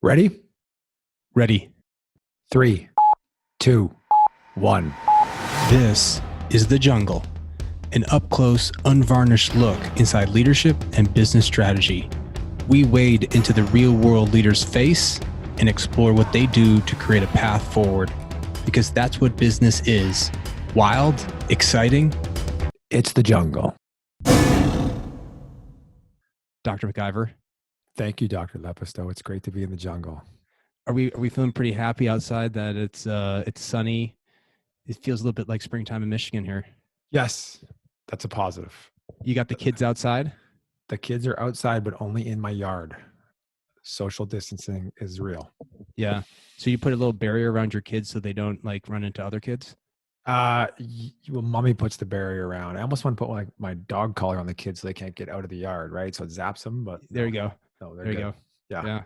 Ready? Ready. 3, 2, 1. This is The Jungle, an up-close, unvarnished look inside leadership and business strategy. We wade into the real-world leaders' face and explore what they do to create a path forward, because that's what business is. Wild, exciting. It's the jungle. Dr. McIver, Thank you, Dr. Lepisto. It's great to be in the jungle. are we feeling pretty happy outside that it's sunny? It feels a little bit like springtime in Michigan here. Yes, that's a positive. You got the kids outside? The kids are outside, but only in my yard. Social distancing is real. Yeah. So you put a little barrier around your kids so they don't like run into other kids? Well, mommy puts the barrier around. I almost want to put like my dog collar on the kids so they can't get out of the yard, right? So it zaps them, but There you go. no, they're There you good. go. Yeah. Yeah.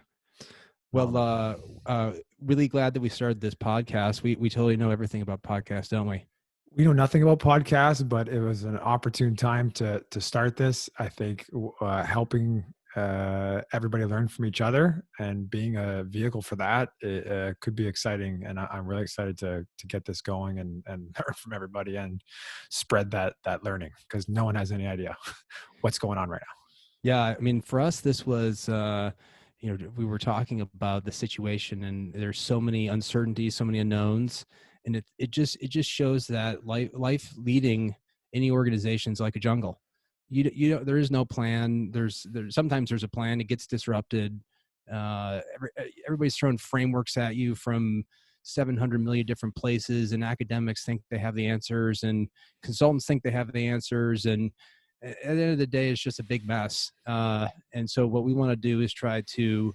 Well, really glad that we started this podcast. We totally know everything about podcasts, don't we? We know nothing about podcasts, but it was an opportune time to start this. I think helping everybody learn from each other and being a vehicle for that could be exciting. And I'm really excited to get this going and learn from everybody and spread that learning, because no one has any idea what's going on right now. Yeah. I mean, for us, this was, we were talking about the situation, and there's so many uncertainties, so many unknowns. And it just shows that life leading any organization is like a jungle. There is no plan. Sometimes there's a plan. It gets disrupted. Everybody's throwing frameworks at you from 700 million different places, and academics think they have the answers, and consultants think they have the answers. And at the end of the day, it's just a big mess. And so what we want to do is try to,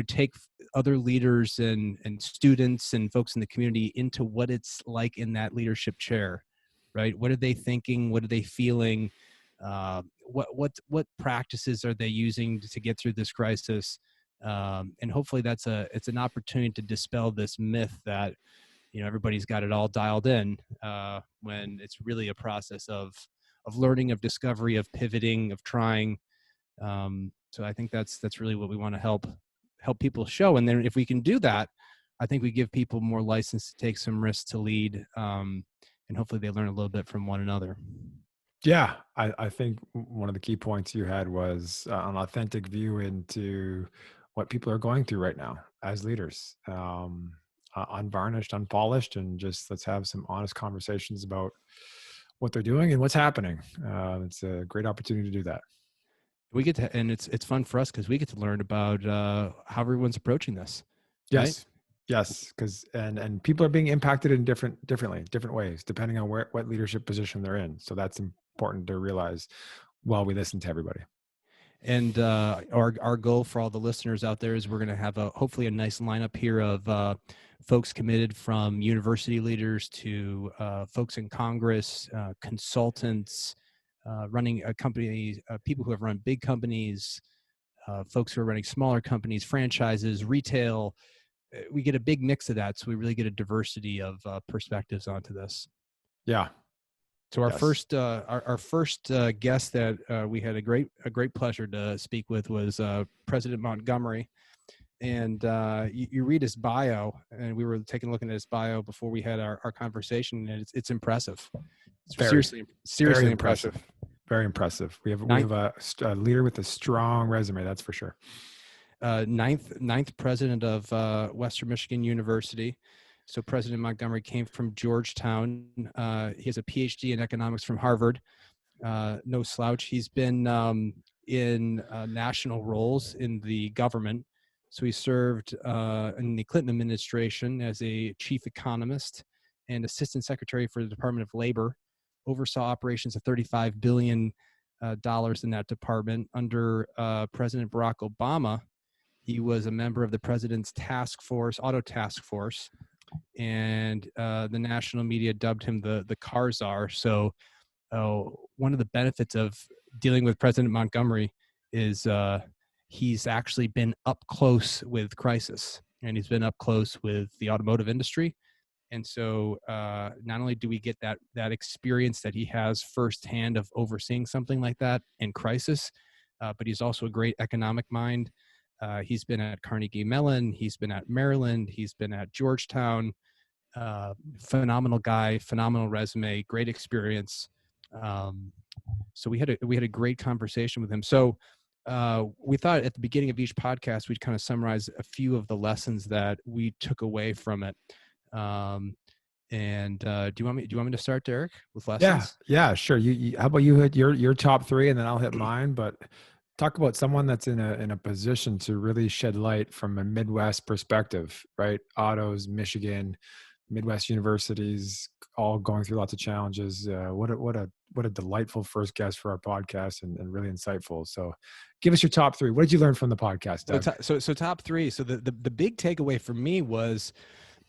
take other leaders and students and folks in the community into what it's like in that leadership chair, right? What are they thinking? What are they feeling? What practices are they using to get through this crisis? And hopefully it's an opportunity to dispel this myth that, everybody's got it all dialed in, when it's really a process of learning, of discovery, of pivoting, of trying. So I think that's really what we want to help people show. And then if we can do that, I think we give people more license to take some risks to lead, and hopefully they learn a little bit from one another. Yeah, I think one of the key points you had was an authentic view into what people are going through right now as leaders, unvarnished, unpolished, and just let's have some honest conversations about what they're doing and what's happening. It's a great opportunity to do that. We get to, and it's fun for us because we get to learn about how everyone's approaching this. Yes. Right? Yes, because and people are being impacted in different ways depending on what leadership position they're in. So that's important to realize while we listen to everybody. And our goal for all the listeners out there is we're going to have hopefully a nice lineup here of folks committed, from university leaders to folks in Congress, consultants, running a company, people who have run big companies, folks who are running smaller companies, franchises, retail. We get a big mix of that, so we really get a diversity of perspectives onto this. Yeah. So our first guest that we had a great pleasure to speak with was President Montgomery, and you read his bio, and we were taking a look at his bio before we had our conversation, and it's impressive. It's seriously impressive. Very impressive. We have a leader with a strong resume, that's for sure. Ninth president of Western Michigan University. So President Montgomery came from Georgetown. He has a PhD in economics from Harvard. No slouch. He's been in national roles in the government. So he served in the Clinton administration as a chief economist and assistant secretary for the Department of Labor. Oversaw operations of $35 billion in that department. Under President Barack Obama, he was a member of the president's auto task force, and the national media dubbed him the car czar. So one of the benefits of dealing with President Montgomery is he's actually been up close with crisis, and he's been up close with the automotive industry. And so not only do we get that experience that he has firsthand of overseeing something like that in crisis, but he's also a great economic mind. He's been at Carnegie Mellon. He's been at Maryland. He's been at Georgetown. Phenomenal guy, phenomenal resume, great experience. So we had a great conversation with him. So we thought at the beginning of each podcast we'd kind of summarize a few of the lessons that we took away from it. Do you want me to start, Derrick, with Yeah, lessons? yeah, sure. How about you hit your top three, and then I'll hit mine. But talk about someone that's in a position to really shed light from a Midwest perspective, right? Autos, Michigan, Midwest universities, all going through lots of challenges. What a delightful first guest for our podcast, and really insightful. So, give us your top three. What did you learn from the podcast, Doug? So top three. So the big takeaway for me was,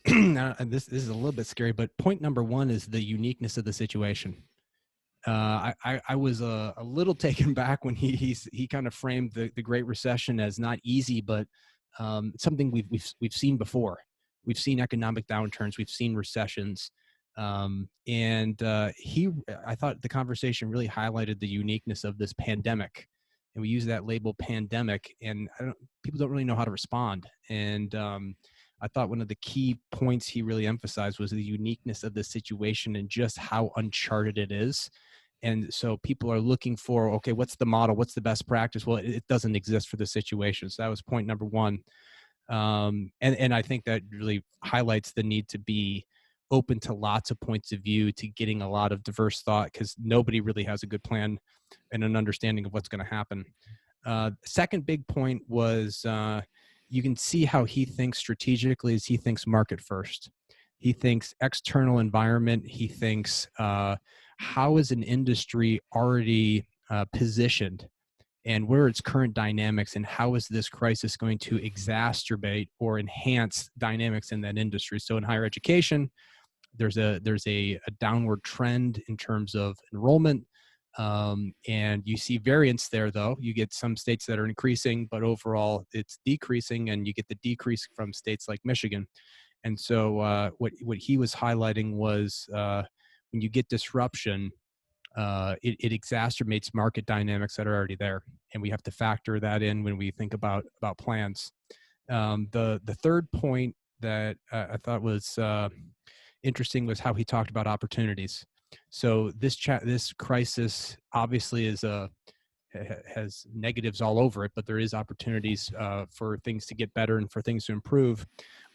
and this is a little bit scary, but point number one is the uniqueness of the situation. I was a little taken back when he kind of framed the Great Recession as not easy, but something we've seen before. We've seen economic downturns, we've seen recessions, I thought the conversation really highlighted the uniqueness of this pandemic, and we use that label pandemic, and people don't really know how to respond. And I thought one of the key points he really emphasized was the uniqueness of the situation and just how uncharted it is. And so people are looking for, okay, what's the model? What's the best practice? Well, it doesn't exist for the situation. So that was point number one. And I think that really highlights the need to be open to lots of points of view, to getting a lot of diverse thought, because nobody really has a good plan and an understanding of what's going to happen. Second big point was you can see how he thinks strategically as he thinks market first. He thinks external environment. He thinks how is an industry already positioned, and what are its current dynamics, and how is this crisis going to exacerbate or enhance dynamics in that industry. So in higher education, there's a downward trend in terms of enrollment. And you see variance there, though. You get some states that are increasing, but overall it's decreasing, and you get the decrease from states like Michigan. And so what he was highlighting was when you get disruption, it exacerbates market dynamics that are already there, and we have to factor that in when we think about plans. The third point that I thought was interesting was how he talked about opportunities. So this crisis obviously has negatives all over it, but there is opportunities for things to get better and for things to improve.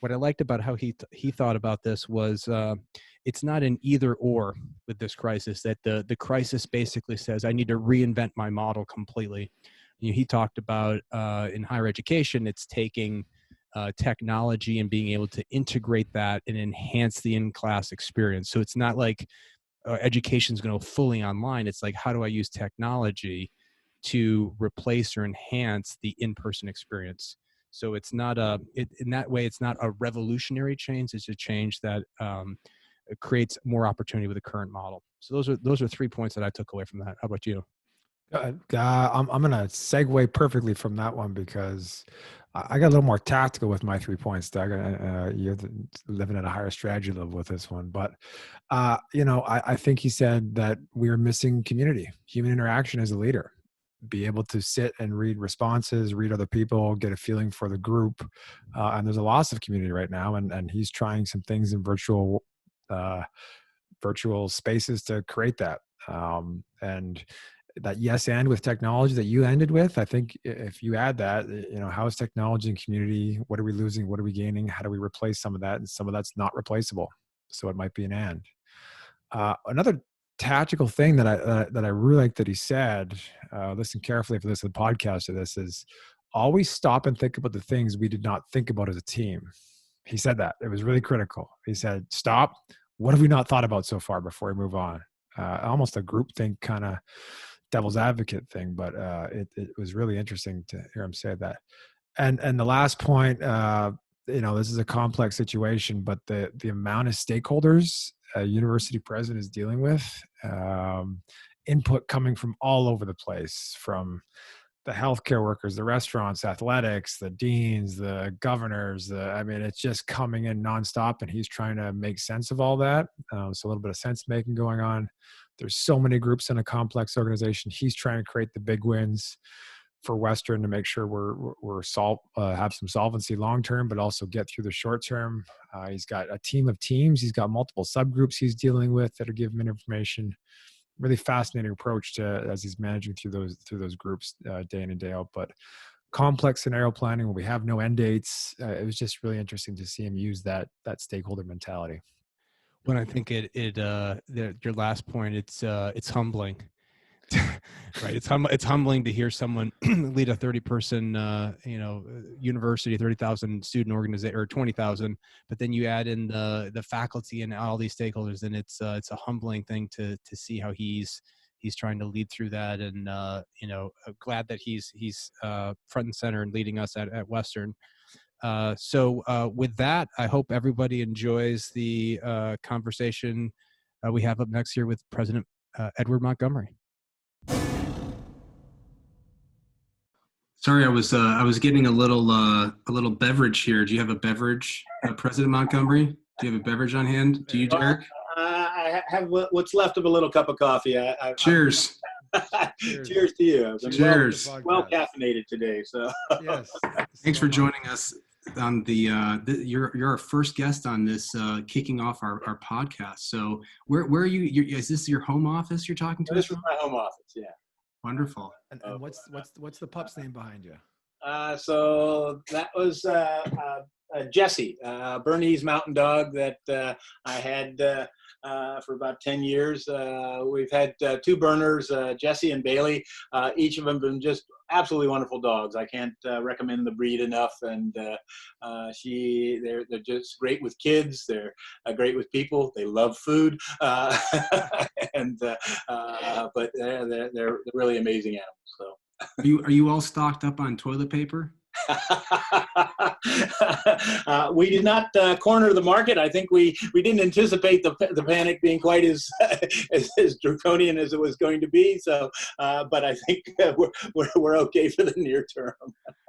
What I liked about how he thought about this was it's not an either or with this crisis, that the crisis basically says I need to reinvent my model completely. He talked about in higher education, it's taking technology and being able to integrate that and enhance the in-class experience. So it's not like education is going to go fully online. It's like, how do I use technology to replace or enhance the in-person experience? So it's not in that way, it's not a revolutionary change. It's a change that creates more opportunity with the current model. So those are 3 points that I took away from that. How about you? I'm going to segue perfectly from that one because I got a little more tactical with my 3 points, Doug. You're living at a higher strategy level with this one. But, I think he said that we're missing community, human interaction as a leader. Be able to sit and read responses, read other people, get a feeling for the group. And there's a loss of community right now. And he's trying some things in virtual spaces to create that. And that yes and with technology that you ended with, I think if you add that, how is technology and community, what are we losing, what are we gaining, how do we replace some of that? And some of that's not replaceable, so it might be an and. Another tactical thing that I really like that he said, listen carefully if you listen to the podcast of this, is always stop and think about the things we did not think about as a team. He said that. It was really critical. He said, stop, what have we not thought about so far before we move on? Almost a group think kind of devil's advocate thing, but it was really interesting to hear him say that. And the last point, this is a complex situation, but the amount of stakeholders a university president is dealing with, input coming from all over the place, from the healthcare workers, the restaurants, athletics, the deans, the governors. It's just coming in nonstop, and he's trying to make sense of all that. So a little bit of sense making going on. There's so many groups in a complex organization. He's trying to create the big wins. for Western to make sure have some solvency long term, but also get through the short term. He's got a team of teams. He's got multiple subgroups he's dealing with that are giving him information. Really fascinating approach to as he's managing through those groups day in and day out. But complex scenario planning where we have no end dates. It was just really interesting to see him use that stakeholder mentality. When I think your last point, it's humbling. Right. It's humbling to hear someone lead a 30-person, university, 30,000 student organization, or 20,000, but then you add in the faculty and all these stakeholders, and it's a humbling thing to see how he's trying to lead through that. And, glad that he's front and center and leading us at Western. So with that, I hope everybody enjoys the conversation we have up next here with President Edward Montgomery. Sorry, I was getting a little beverage here. Do you have a beverage, President Montgomery? Do you have a beverage on hand? Do you, Derrick? I have what's left of a little cup of coffee. Cheers. Cheers to you. Cheers. Well caffeinated today. So yes. Thanks for joining us on you're our first guest on this kicking off our podcast. So where are you? Is this your home office you're talking to us from? This is my home office. Yeah. Wonderful. And what's the pup's name behind you? So that was Jesse, Bernese Mountain Dog that I had for about 10 years. We've had two Berners, Jesse and Bailey. Each of them been just absolutely wonderful dogs. I can't recommend the breed enough. And they're just great with kids. They're great with people. They love food, but they're really amazing animals. So. Are you all stocked up on toilet paper? We did not corner the market. I think we didn't anticipate the panic being quite as draconian as it was going to be. So, but I think we're okay for the near term.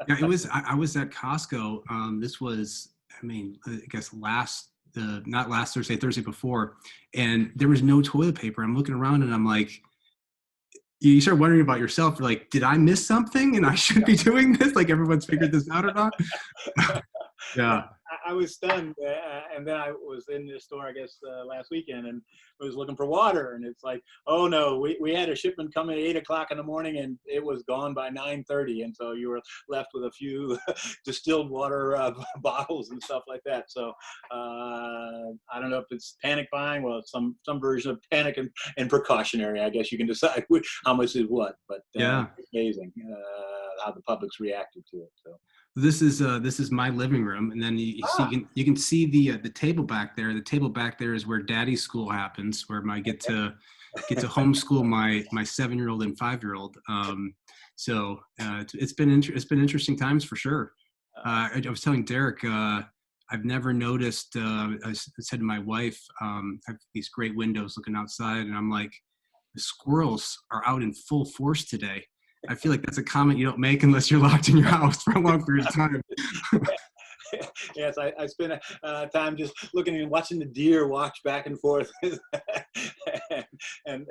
Yeah, it was. I was at Costco. This was, I guess not last Thursday, Thursday before, and there was no toilet paper. I'm looking around and I'm like, you start wondering about yourself. You're like, did I miss something and I should be doing this? Like everyone's figured this out or not? Yeah. I was stunned. And then I was in this store, I guess, last weekend, and I was looking for water. And it's like, oh no, we had a shipment come at 8 o'clock in the morning and it was gone by 9:30. And so you were left with a few distilled water bottles and stuff like that. So I don't know if it's panic buying. Well, it's some version of panic and precautionary. I guess you can decide how much is what. But yeah, it's amazing how the public's reacted to it. So. This is my living room, and then you can see the table back there. The table back there is where Daddy's school happens, where I get to homeschool my 7-year-old and 5-year-old. So it's been interesting times for sure. I was telling Derrick, I've never noticed. I said to my wife, I have these great windows looking outside, and I'm like, the squirrels are out in full force today. I feel like that's a comment you don't make unless you're locked in your house for a long period of time. Yes, I spend time just looking and watching the deer walk back and forth, and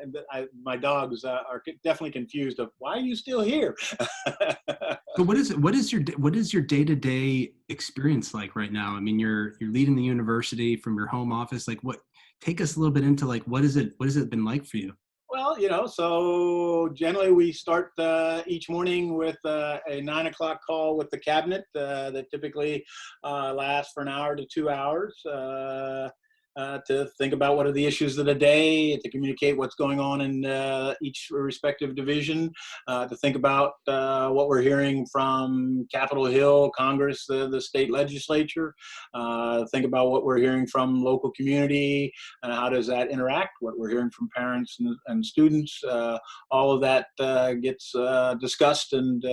my dogs are definitely confused of why are you still here. So what is your day-to-day experience like right now? I mean, you're leading the university from your home office. Like, take us a little bit into like what has it been like for you? Well, so generally we start each morning with a 9 o'clock call with the cabinet that typically lasts for an hour to 2 hours to think about what are the issues of the day, to communicate what's going on in each respective division, to think about what we're hearing from Capitol Hill, Congress, the state legislature, think about what we're hearing from local community, and how does that interact, what we're hearing from parents and students. All of that gets discussed, and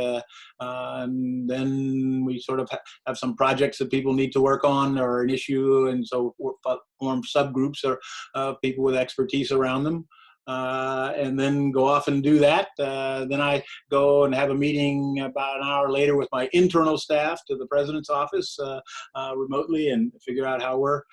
then we sort of have some projects that people need to work on or an issue, and so we're form subgroups or people with expertise around them. and then go off and do that. Then I go and have a meeting about an hour later with my internal staff to the president's office remotely, and figure out how we're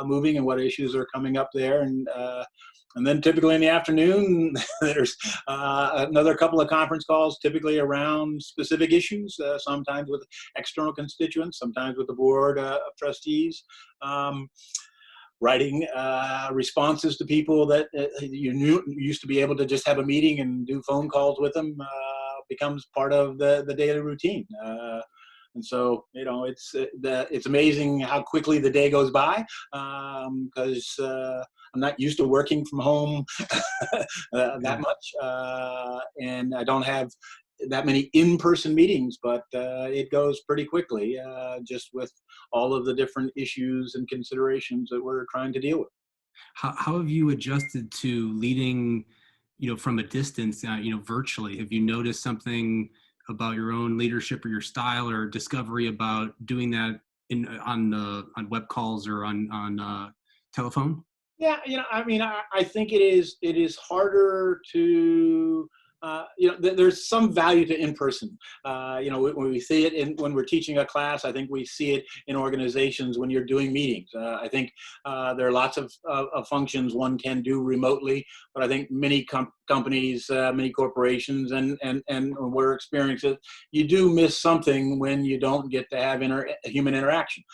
moving and what issues are coming up there. And then typically in the afternoon, there's another couple of conference calls, typically around specific issues, sometimes with external constituents, sometimes with the board of trustees. Writing responses to people that you used to be able to just have a meeting and do phone calls with them becomes part of the daily routine. And so, it's amazing how quickly the day goes by, because I'm not used to working from home that much, and I don't have that many in-person meetings, but it goes pretty quickly, just with all of the different issues and considerations that we're trying to deal with. How have you adjusted to leading, from a distance, virtually? Have you noticed something about your own leadership or your style or discovery about doing that on web calls or on telephone? Yeah, I think it is harder to, there's some value to in-person. When we see it when we're teaching a class, I think we see it in organizations when you're doing meetings. I think there are lots of functions one can do remotely, but I think many companies, many corporations, and we're experiencing it, you do miss something when you don't get to have human interaction.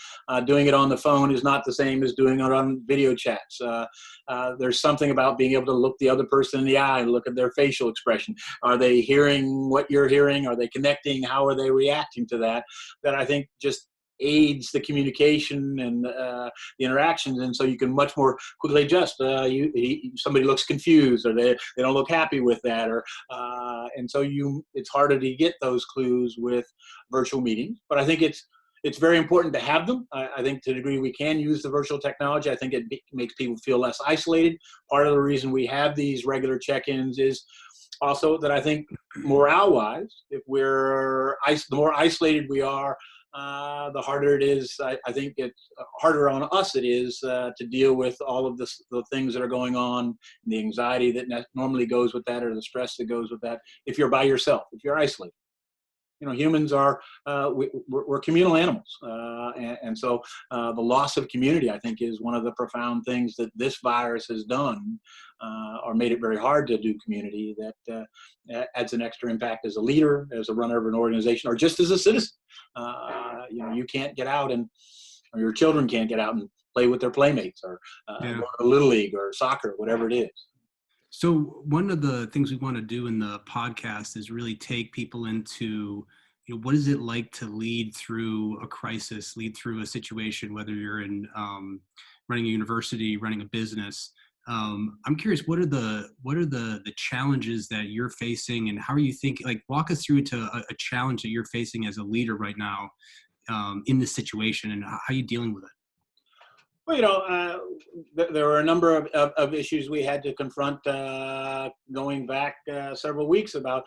Doing it on the phone is not the same as doing it on video chats. There's something about being able to look the other person in the eye and look at their facial expression. Are they hearing what you're hearing? Are they connecting? How are they reacting to that? That I think just aids the communication and the interactions, and so you can much more quickly adjust. Somebody looks confused, or they don't look happy with that, and so it's harder to get those clues with virtual meetings. But I think it's very important to have them. I think to the degree we can use the virtual technology, I think it makes people feel less isolated. Part of the reason we have these regular check-ins is also that I think morale-wise, if the more isolated we are, the harder it is. I think it's harder on us it is to deal with all of the things that are going on, the anxiety that normally goes with that, or the stress that goes with that, if you're by yourself, if you're isolated. Humans are, we're communal animals. And so the loss of community, I think, is one of the profound things that this virus has done, or made it very hard to do community, that adds an extra impact as a leader, as a runner of an organization, or just as a citizen. You can't get out or your children can't get out and play with their playmates, or go to Little League or soccer, whatever it is. So one of the things we want to do in the podcast is really take people into, what is it like to lead through a crisis, lead through a situation, whether you're in running a university, running a business. I'm curious, what are the challenges that you're facing, and how are you thinking? Like, walk us through to a challenge that you're facing as a leader right now in this situation, and how are you dealing with it? Well, there were a number of issues we had to confront going back several weeks about,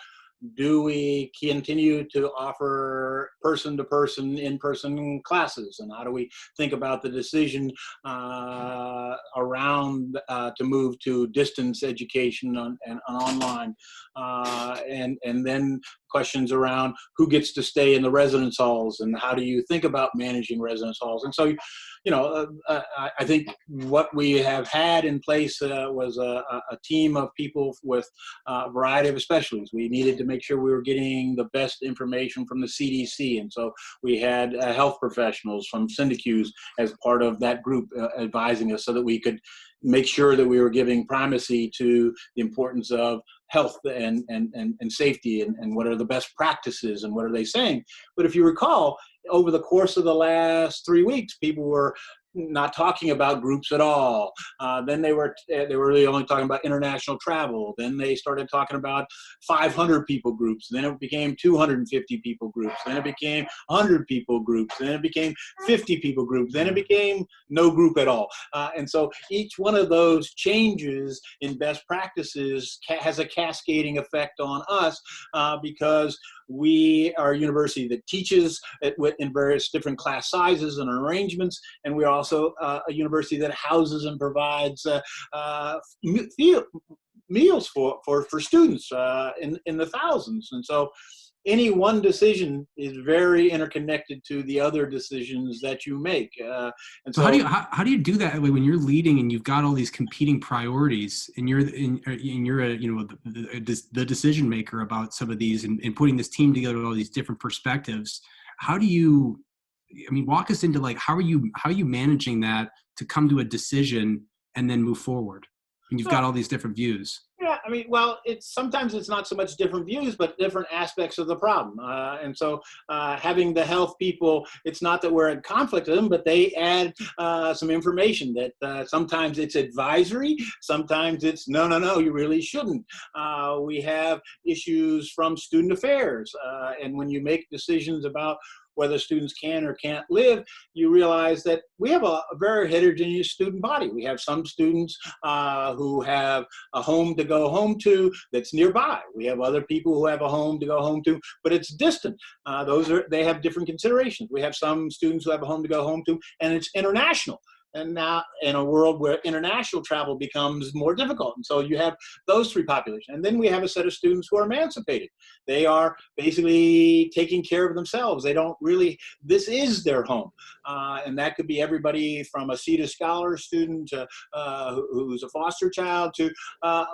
do we continue to offer person-to-person, in-person classes? And how do we think about the decision around to move to distance education and online? And then questions around who gets to stay in the residence halls, and how do you think about managing residence halls? And so, I think what we have had in place was a team of people with a variety of specialties. We needed to make sure we were getting the best information from the CDC. And so we had health professionals from Syndicus as part of that group advising us, so that we could make sure that we were giving primacy to the importance of health and safety, and what are the best practices, and what are they saying. But if you recall, over the course of the last 3 weeks, people were not talking about groups at all. Then they were really only talking about international travel. Then they started talking about 500 people groups. Then it became 250 people groups. Then it became 100 people groups. Then it became 50 people groups. Then it became no group at all. And so each one of those changes in best practices has a cascading effect on us, because we are a university that teaches in various different class sizes and arrangements, and we're also a university that houses and provides meals for students in the thousands. And so any one decision is very interconnected to the other decisions that you make. And so how do you do that when you're leading and you've got all these competing priorities and you're the decision maker about some of these and putting this team together with all these different perspectives? How do you, walk us into how are you managing that to come to a decision and then move forward? And you've got all these different views. Yeah, sometimes it's not so much different views, but different aspects of the problem. And so having the health people, it's not that we're in conflict with them, but they add some information that sometimes it's advisory, sometimes it's no, you really shouldn't. We have issues from student affairs. And when you make decisions about whether students can or can't live, you realize that we have a very heterogeneous student body. We have some students who have a home to go home to that's nearby. We have other people who have a home to go home to, but it's distant. They have different considerations. We have some students who have a home to go home to, and it's international. And now in a world where international travel becomes more difficult. And so you have those three populations. And then we have a set of students who are emancipated. They are basically taking care of themselves. They don't really, this is their home. And that could be everybody from a Seat Scholar student to, who's a foster child to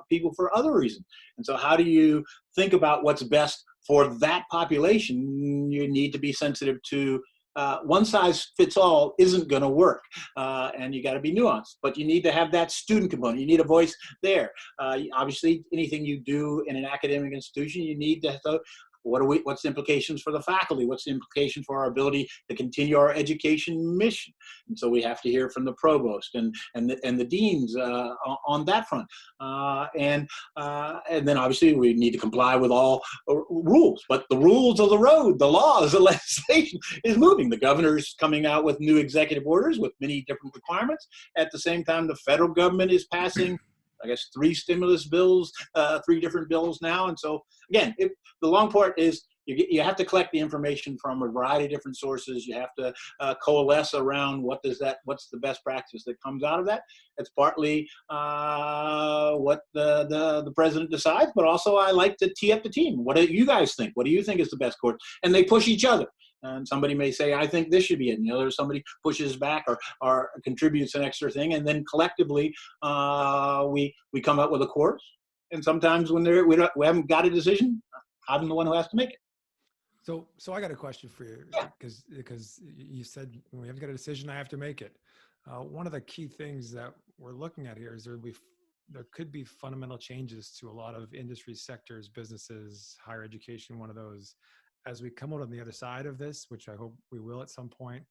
people for other reasons. And so how do you think about what's best for that population? You need to be sensitive to one size fits all isn't going to work, and you got to be nuanced, but you need to have that student component. You need a voice there. Obviously, anything you do in an academic institution, you need to what's the implications for the faculty? What's the implication for our ability to continue our education mission? And so we have to hear from the provost and the deans on that front. And then obviously we need to comply with all rules, but the rules of the road, the laws, the legislation is moving. The governor's coming out with new executive orders with many different requirements. At the same time, the federal government is passing three stimulus bills, three different bills now. And so again, the long part is you have to collect the information from a variety of different sources. You have to coalesce around what's the best practice that comes out of that. It's partly what the president decides, but also I like to tee up the team. What do you guys think? What do you think is the best course? And they push each other. And somebody may say, I think this should be it. And the other, somebody pushes back or contributes an extra thing. And then collectively, we come up with a course. And sometimes when we haven't got a decision, I'm the one who has to make it. So I got a question for you, because you said when we haven't got a decision, I have to make it. One of the key things that we're looking at here is there could be fundamental changes to a lot of industry sectors, businesses, higher education, one of those. As we come out on the other side of this, which I hope we will at some point,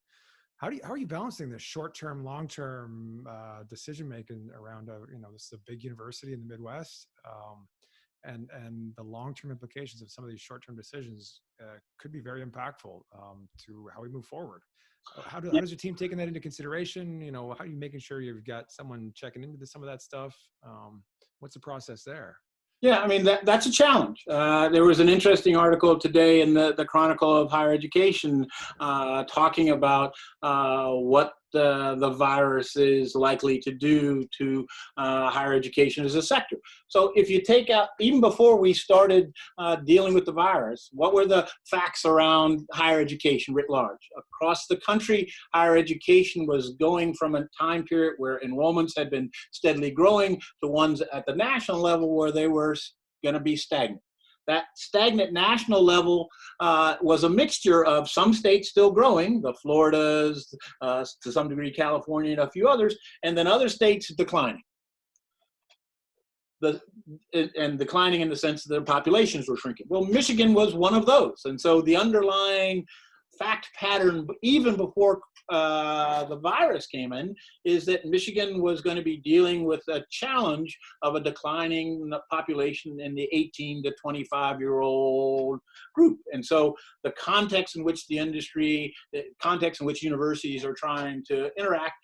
how are you balancing the short-term, long-term decision-making around this is a big university in the Midwest, and the long-term implications of some of these short-term decisions could be very impactful to how we move forward. How does your team taking that into consideration? How are you making sure you've got someone checking into some of that stuff? What's the process there? Yeah, that's a challenge. There was an interesting article today in the Chronicle of Higher Education talking about what the virus is likely to do to higher education as a sector. So if you take out, even before we started dealing with the virus, what were the facts around higher education writ large? Across the country, higher education was going from a time period where enrollments had been steadily growing to ones at the national level where they were going to be stagnant. That stagnant national level was a mixture of some states still growing, the Floridas, to some degree California and a few others, and then other states declining. And declining in the sense that their populations were shrinking. Well, Michigan was one of those. And so the underlying fact pattern, even before the virus came in, is that Michigan was going to be dealing with a challenge of a declining population in the 18 to 25-year-old group. And so the context in which the industry, the context in which universities are trying to interact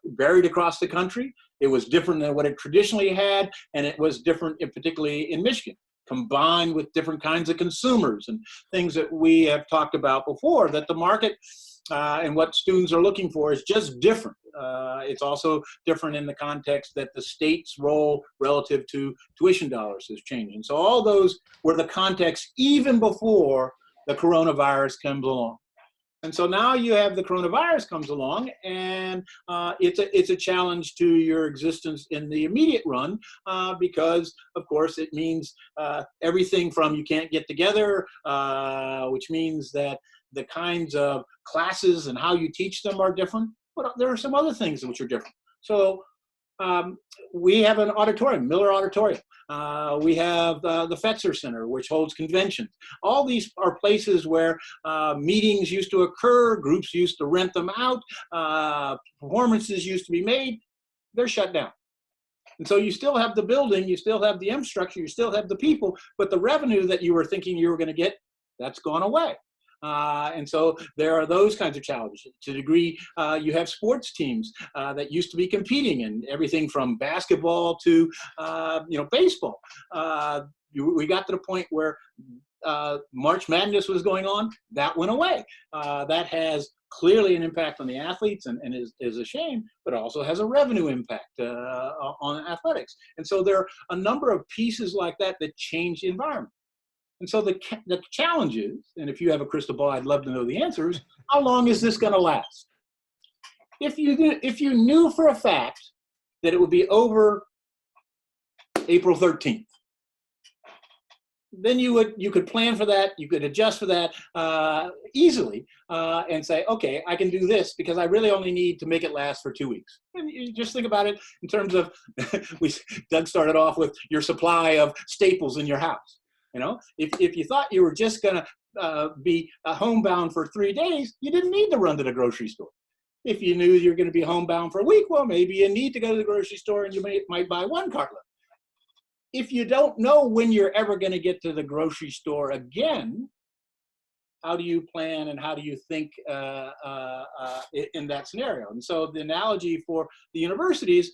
varied across the country. It was different than what it traditionally had, and it was different particularly in Michigan. combined with different kinds of consumers and things that we have talked about before, that the market and what students are looking for is just different. It's also different in the context that the state's role relative to tuition dollars has changed. And so all those were the context even before the coronavirus comes along. And so now you have the coronavirus comes along, and it's a challenge to your existence in the immediate run because, of course, it means everything from you can't get together, which means that the kinds of classes and how you teach them are different, but there are some other things which are different. So we have an auditorium, Miller Auditorium. We have the Fetzer Center, which holds conventions. All these are places where meetings used to occur, groups used to rent them out, performances used to be made. They're shut down. And so you still have the building, you still have the infrastructure, you still have the people, but the revenue that you were thinking you were going to get, that's gone away. And so there are those kinds of challenges. To the degree you have sports teams that used to be competing in everything from basketball to baseball. We got to the point where March Madness was going on. That went away. That has clearly an impact on the athletes and is a shame, but also has a revenue impact on athletics. And so there are a number of pieces like that that change the environment. And so the challenge is, and if you have a crystal ball, I'd love to know the answers, how long is this going to last? If you knew for a fact that it would be over April 13th, then you could plan for that, you could adjust for that easily and say, okay, I can do this because I really only need to make it last for 2 weeks. And you just think about it in terms of, Doug started off with your supply of staples in your house. You know, if you thought you were just going to be homebound for 3 days, you didn't need to run to the grocery store. If you knew you were going to be homebound for a week, well, maybe you need to go to the grocery store and you might buy 1 cartload. If you don't know when you're ever going to get to the grocery store again, how do you plan and how do you think in that scenario? And so the analogy for the universities,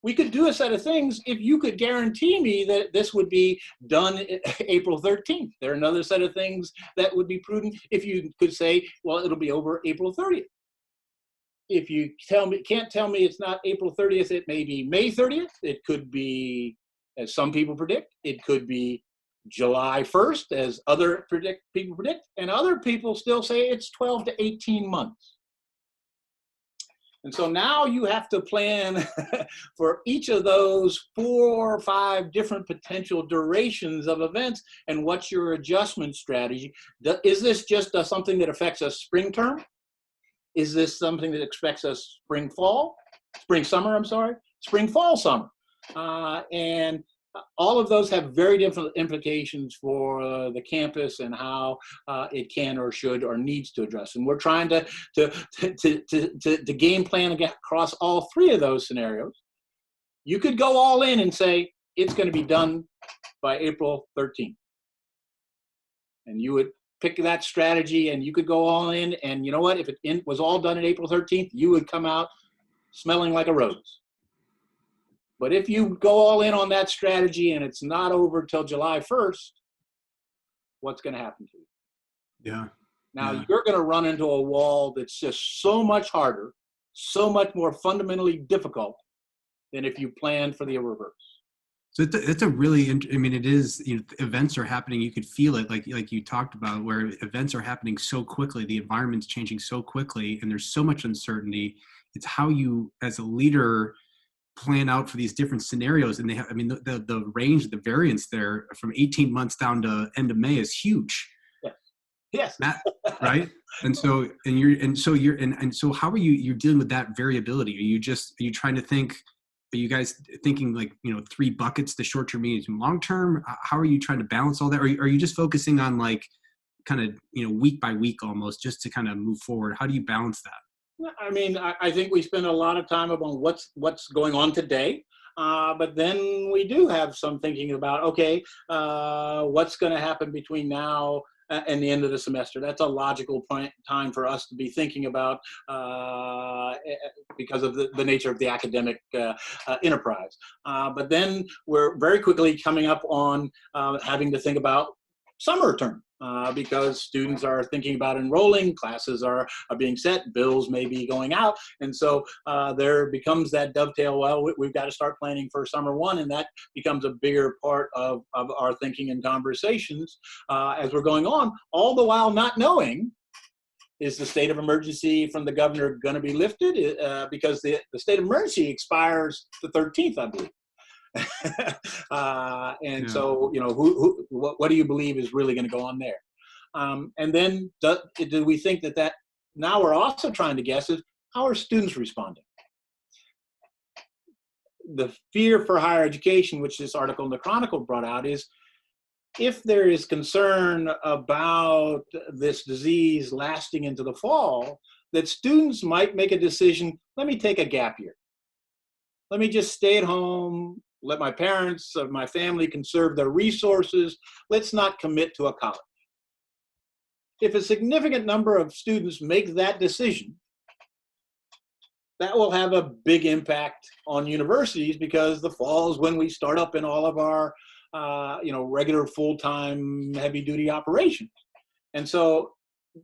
we could do a set of things if you could guarantee me that this would be done April 13th. There are another set of things that would be prudent if you could say, well, it'll be over April 30th. If you can't tell me it's not April 30th, it may be May 30th. It could be, as some people predict, it could be July 1st, as other people predict, and other people still say it's 12 to 18 months. And so now you have to plan for each of those 4 or 5 different potential durations of events, and what's your adjustment strategy? Is this just something that affects us spring term? Is this something that affects us spring fall summer? And all of those have very different implications for the campus and how it can or should or needs to address. And we're trying to game plan across all 3 of those scenarios. You could go all in and say it's going to be done by April 13th. And you would pick that strategy and you could go all in. And you know what? If it was all done at April 13th, you would come out smelling like a rose. But if you go all in on that strategy and it's not over till July 1st, what's going to happen to you? Yeah. Now you're going to run into a wall that's just so much harder, so much more fundamentally difficult than if you planned for the reverse. So it's a really, I mean, it is, events are happening. You could feel it like you talked about, where events are happening so quickly, the environment's changing so quickly, and there's so much uncertainty. It's how you, as a leader, plan out for these different scenarios. And they have, I mean, the range, the variance there from 18 months down to end of May is huge. Yes. Right. And so how are you're dealing with that variability? Are you trying to think, are you guys thinking like, 3 buckets, the short term, medium, long term? How are you trying to balance all that? Or are you just focusing on like kind of, week by week almost, just to kind of move forward? How do you balance that? I mean, I think we spend a lot of time on what's going on today, but then we do have some thinking about, okay, what's going to happen between now and the end of the semester. That's a logical time for us to be thinking about because of the nature of the academic enterprise. But then we're very quickly coming up on having to think about summer term. Because students are thinking about enrolling, classes are being set, bills may be going out. And so there becomes that dovetail, well, we've got to start planning for summer one, and that becomes a bigger part of our thinking and conversations as we're going on, all the while not knowing, is the state of emergency from the governor going to be lifted? Because the state of emergency expires the 13th, I believe. So, what do you believe is really going to go on there? And then do we think that now we're also trying to guess is how are students responding? The fear for higher education, which this article in the Chronicle brought out, is if there is concern about this disease lasting into the fall, that students might make a decision, let me take a gap year. Let me just stay at home. Let my parents, my family conserve their resources. Let's not commit to a college. If a significant number of students make that decision, that will have a big impact on universities, because the fall is when we start up in all of our regular full-time heavy-duty operations. And so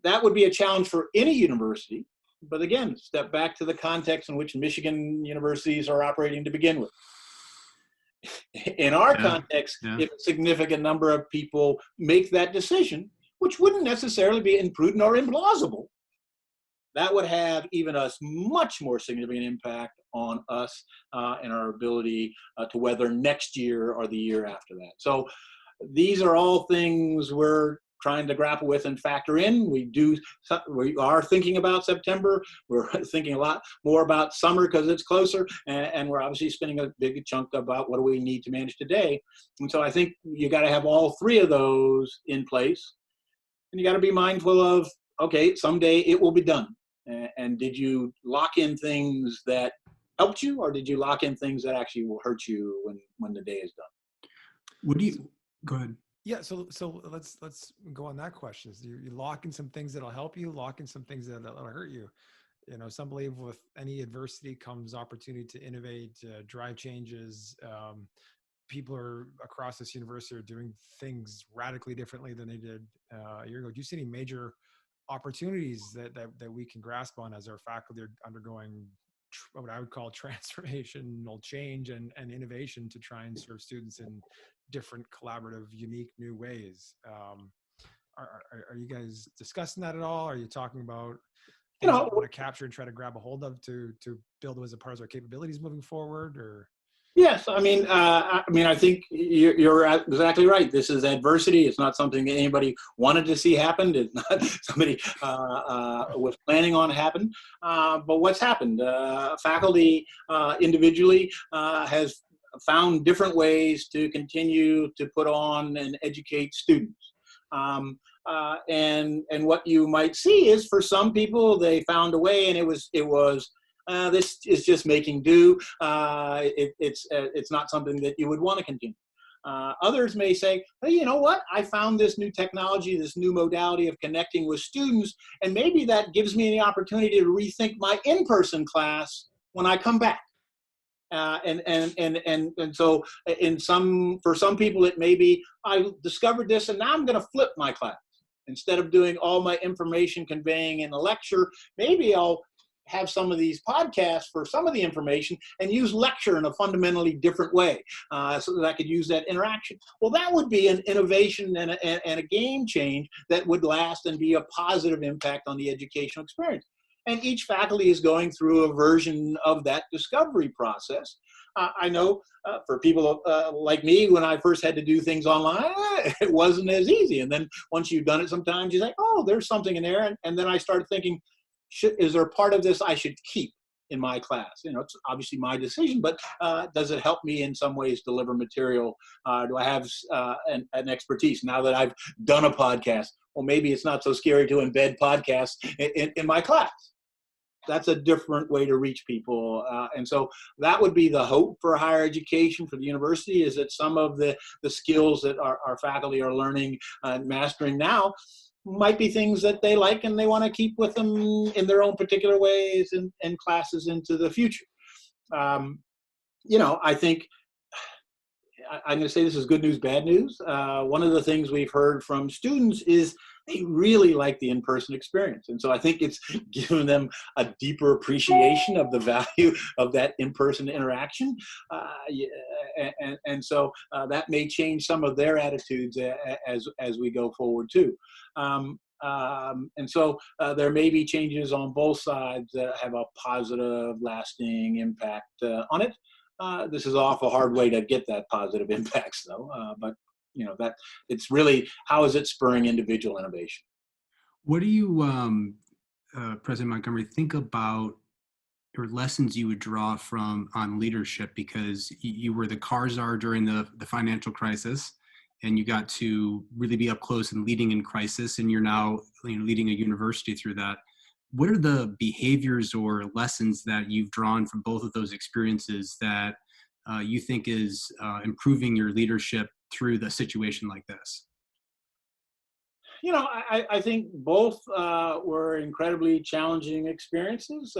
that would be a challenge for any university. But again, step back to the context in which Michigan universities are operating to begin with. In our context, if a significant number of people make that decision, which wouldn't necessarily be imprudent or implausible, that would have even a much more significant impact on us and our ability to weather next year or the year after that. So these are all things we're trying to grapple with and factor in. We are thinking about September. We're thinking a lot more about summer because it's closer, and we're obviously spending a big chunk about what do we need to manage today. And so I think you got to have all three of those in place, and you got to be mindful of, okay, someday it will be done. And did you lock in things that helped you, or did you lock in things that actually will hurt you when the day is done? Go ahead. Yeah, so let's go on that question. So you lock in some things that'll help you, lock in some things that'll hurt you. Some believe with any adversity comes opportunity to innovate, drive changes. People are across this university are doing things radically differently than they did a year ago. Do you see any major opportunities that we can grasp on as our faculty are undergoing what I would call transformational change and innovation to try and serve students in different, collaborative, unique, new ways? Are you guys discussing that at all? Are you talking about things that we want to capture and try to grab a hold of to build as a part of our capabilities moving forward? Or yes, I think you're exactly right. This is adversity. It's not something that anybody wanted to see happen. It's not somebody was planning on happen. But what's happened? Faculty individually has found different ways to continue to put on and educate students. And what you might see is, for some people, they found a way, and it was this is just making do. It's not something that you would want to continue. Others may say, hey, you know what? I found this new technology, this new modality of connecting with students, and maybe that gives me the opportunity to rethink my in-person class when I come back. And so for some people, it may be, I discovered this and now I'm going to flip my class. Instead of doing all my information conveying in a lecture, maybe I'll have some of these podcasts for some of the information and use lecture in a fundamentally different way so that I could use that interaction. Well, that would be an innovation and a game change that would last and be a positive impact on the educational experience. And each faculty is going through a version of that discovery process. I know for people like me, when I first had to do things online, it wasn't as easy. And then once you've done it, sometimes you say, oh, there's something in there. And then I started thinking, is there a part of this I should keep in my class? It's obviously my decision, but does it help me in some ways deliver material? Do I have an expertise now that I've done a podcast? Well, maybe it's not so scary to embed podcasts in my class. that's a different way to reach people. And so that would be the hope for higher education, for the university, is that some of the skills that our faculty are learning and mastering now might be things that they like and they want to keep with them in their own particular ways and classes into the future. I think I'm going to say this is good news, bad news. One of the things we've heard from students is they really like the in-person experience. And so I think it's given them a deeper appreciation of the value of that in-person interaction. And so that may change some of their attitudes as we go forward too. And so there may be changes on both sides that have a positive, lasting impact on it. This is off a hard way to get that positive impacts, though. But that it's really, how is it spurring individual innovation? What do you, President Montgomery, think about, or lessons you would draw from on leadership? Because you were the czar during the financial crisis, and you got to really be up close and leading in crisis, and you're now leading a university through that. What are the behaviors or lessons that you've drawn from both of those experiences that you think is improving your leadership through the situation like this? I think both were incredibly challenging experiences.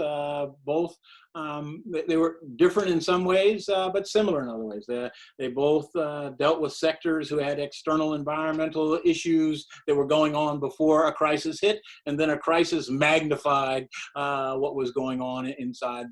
Both they were different in some ways, but similar in other ways. They both dealt with sectors who had external environmental issues that were going on before a crisis hit, and then a crisis magnified what was going on inside